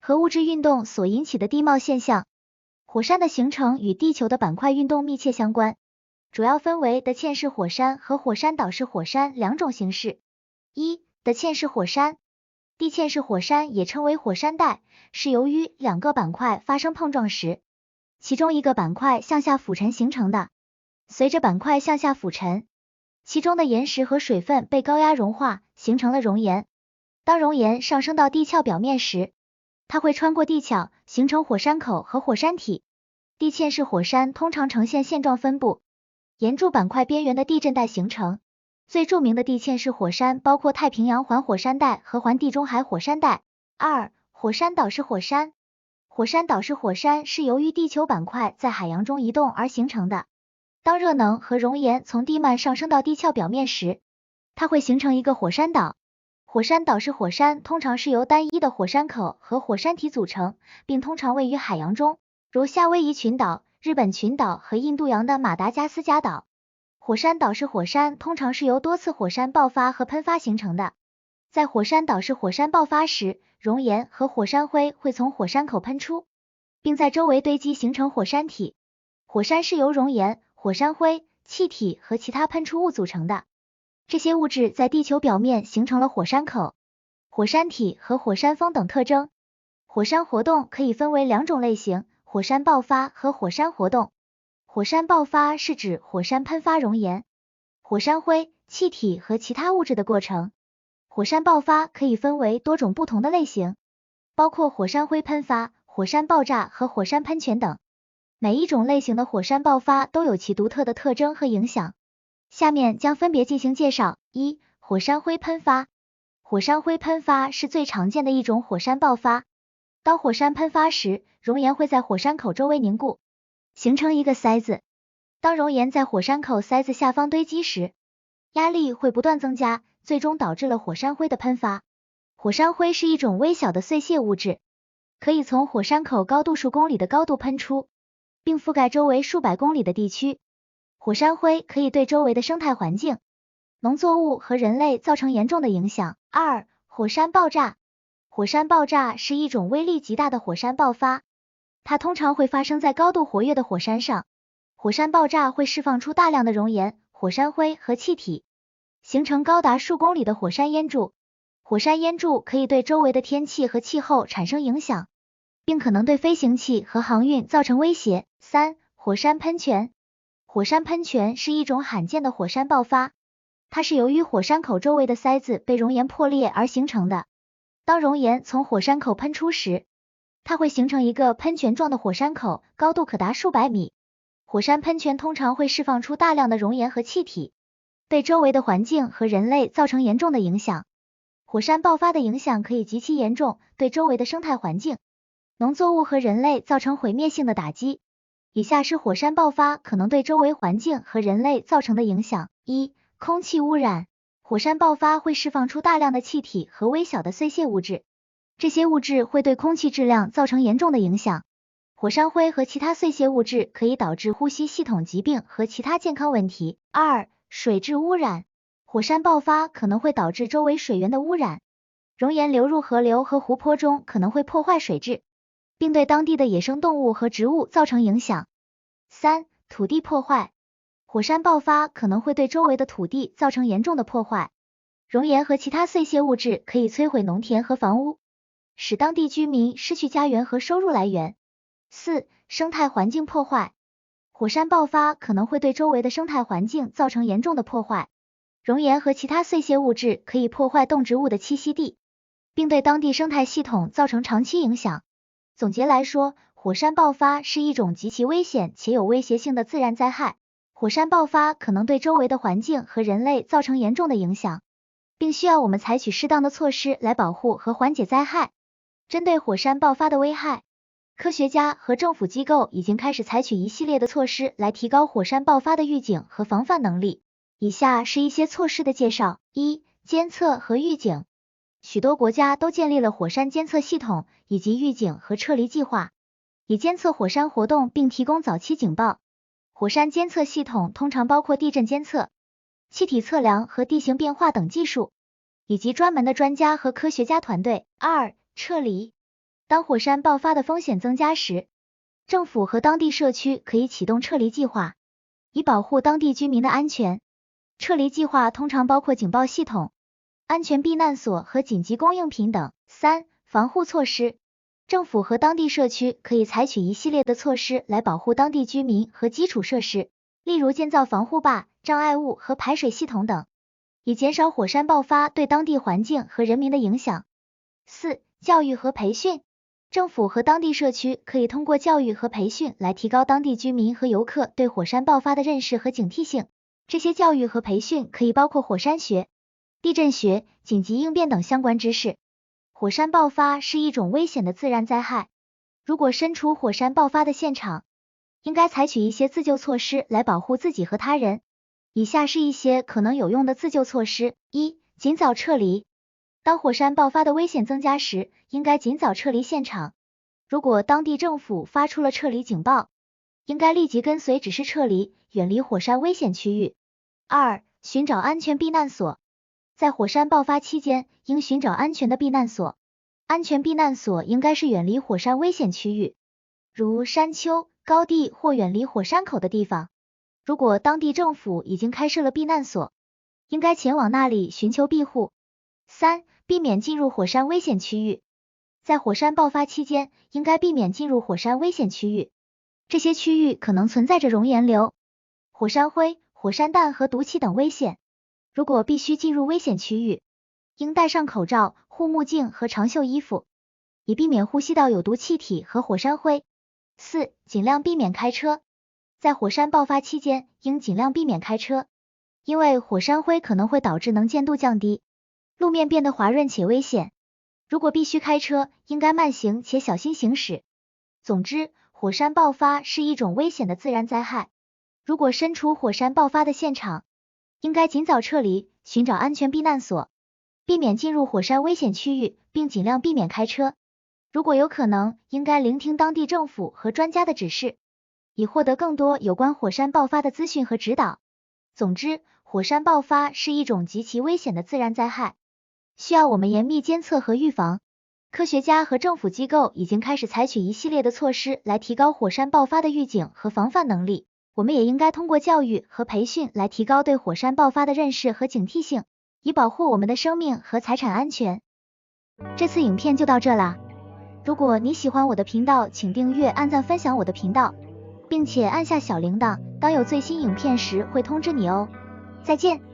核物质运动所引起的地貌现象。火山的形成与地球的板块运动密切相关，主要分为的嵌式火山和火山岛式火山两种形式。一、的嵌式火山。地嵌式火山也称为火山带，是由于两个板块发生碰撞时，其中一个板块向下俯沉形成的。随着板块向下俯沉，其中的岩石和水分被高压融化，形成了熔岩。当熔岩上升到地壳表面时，它会穿过地壳，形成火山口和火山体。地嵌式火山通常呈现线状分布，沿住板块边缘的地震带形成。最著名的地嵌式火山包括太平洋环火山带和环地中海火山带。二、火山岛式火山。火山岛式火山是由于地球板块在海洋中移动而形成的。当热能和熔岩从地幔上升到地壳表面时，它会形成一个火山岛。火山岛式火山通常是由单一的火山口和火山体组成，并通常位于海洋中，如夏威夷群岛、日本群岛和印度洋的马达加斯加岛。火山岛式火山通常是由多次火山爆发和喷发形成的。在火山岛式火山爆发时，熔岩和火山灰会从火山口喷出，并在周围堆积形成火山体。火山是由熔岩、火山灰、气体和其他喷出物组成的。这些物质在地球表面形成了火山口、火山体和火山峰等特征。火山活动可以分为两种类型，火山爆发和火山活动。火山爆发是指火山喷发熔岩、火山灰、气体和其他物质的过程。火山爆发可以分为多种不同的类型，包括火山灰喷发、火山爆炸和火山喷泉等。每一种类型的火山爆发都有其独特的特征和影响。下面将分别进行介绍。一、火山灰喷发。火山灰喷发是最常见的一种火山爆发。当火山喷发时，熔岩会在火山口周围凝固，形成一个塞子。当熔岩在火山口塞子下方堆积时，压力会不断增加，最终导致了火山灰的喷发。火山灰是一种微小的碎屑物质，可以从火山口高度数公里的高度喷出，并覆盖周围数百公里的地区。火山灰可以对周围的生态环境、农作物和人类造成严重的影响。二、火山爆炸。火山爆炸是一种威力极大的火山爆发，它通常会发生在高度活跃的火山上。火山爆炸会释放出大量的熔岩、火山灰和气体，形成高达数公里的火山烟柱。火山烟柱可以对周围的天气和气候产生影响，并可能对飞行器和航运造成威胁。三、火山喷泉。火山喷泉是一种罕见的火山爆发，它是由于火山口周围的塞子被熔岩破裂而形成的。当熔岩从火山口喷出时，它会形成一个喷泉状的火山口，高度可达数百米。火山喷泉通常会释放出大量的熔岩和气体，对周围的环境和人类造成严重的影响。火山爆发的影响可以极其严重，对周围的生态环境、农作物和人类造成毁灭性的打击。以下是火山爆发可能对周围环境和人类造成的影响。一、空气污染。火山爆发会释放出大量的气体和微小的碎屑物质，这些物质会对空气质量造成严重的影响。火山灰和其他碎屑物质可以导致呼吸系统疾病和其他健康问题。二、水质污染。火山爆发可能会导致周围水源的污染，熔岩流入河流和湖泊中可能会破坏水质，并对当地的野生动物和植物造成影响。三、土地破坏。火山爆发可能会对周围的土地造成严重的破坏，熔岩和其他碎屑物质可以摧毁农田和房屋，使当地居民失去家园和收入来源。四、生态环境破坏。火山爆发可能会对周围的生态环境造成严重的破坏，熔岩和其他碎屑物质可以破坏动植物的栖息地，并对当地生态系统造成长期影响。总结来说，火山爆发是一种极其危险且有威胁性的自然灾害。火山爆发可能对周围的环境和人类造成严重的影响，并需要我们采取适当的措施来保护和缓解灾害。针对火山爆发的危害，科学家和政府机构已经开始采取一系列的措施来提高火山爆发的预警和防范能力。以下是一些措施的介绍。一、监测和预警。许多国家都建立了火山监测系统以及预警和撤离计划，以监测火山活动并提供早期警报。火山监测系统通常包括地震监测、气体测量和地形变化等技术，以及专门的专家和科学家团队。二、撤离。当火山爆发的风险增加时，政府和当地社区可以启动撤离计划，以保护当地居民的安全。撤离计划通常包括警报系统、安全避难所和紧急供应品等。3. 防护措施。政府和当地社区可以采取一系列的措施来保护当地居民和基础设施，例如建造防护坝、障碍物和排水系统等，以减少火山爆发对当地环境和人民的影响。4. 教育和培训。政府和当地社区可以通过教育和培训来提高当地居民和游客对火山爆发的认识和警惕性。这些教育和培训可以包括火山学、地震学、紧急应变等相关知识。火山爆发是一种危险的自然灾害，如果身处火山爆发的现场，应该采取一些自救措施来保护自己和他人。以下是一些可能有用的自救措施。1. 尽早撤离。当火山爆发的危险增加时，应该尽早撤离现场。如果当地政府发出了撤离警报，应该立即跟随指示撤离，远离火山危险区域。2. 寻找安全避难所。在火山爆发期间，应寻找安全的避难所。安全避难所应该是远离火山危险区域，如山丘、高地或远离火山口的地方。如果当地政府已经开设了避难所，应该前往那里寻求庇护。3. 避免进入火山危险区域。在火山爆发期间，应该避免进入火山危险区域，这些区域可能存在着熔岩流、火山灰、火山弹和毒气等危险。如果必须进入危险区域，应戴上口罩、护目镜和长袖衣服，以避免呼吸到有毒气体和火山灰。4. 尽量避免开车。在火山爆发期间，应尽量避免开车，因为火山灰可能会导致能见度降低，路面变得滑润且危险。如果必须开车，应该慢行且小心行驶。总之，火山爆发是一种危险的自然灾害。如果身处火山爆发的现场，应该尽早撤离，寻找安全避难所，避免进入火山危险区域，并尽量避免开车。如果有可能，应该聆听当地政府和专家的指示，以获得更多有关火山爆发的资讯和指导。总之，火山爆发是一种极其危险的自然灾害，需要我们严密监测和预防。科学家和政府机构已经开始采取一系列的措施来提高火山爆发的预警和防范能力。我们也应该通过教育和培训来提高对火山爆发的认识和警惕性，以保护我们的生命和财产安全。这次影片就到这啦。如果你喜欢我的频道，请订阅、按赞、分享我的频道，并且按下小铃铛，当有最新影片时会通知你哦。再见。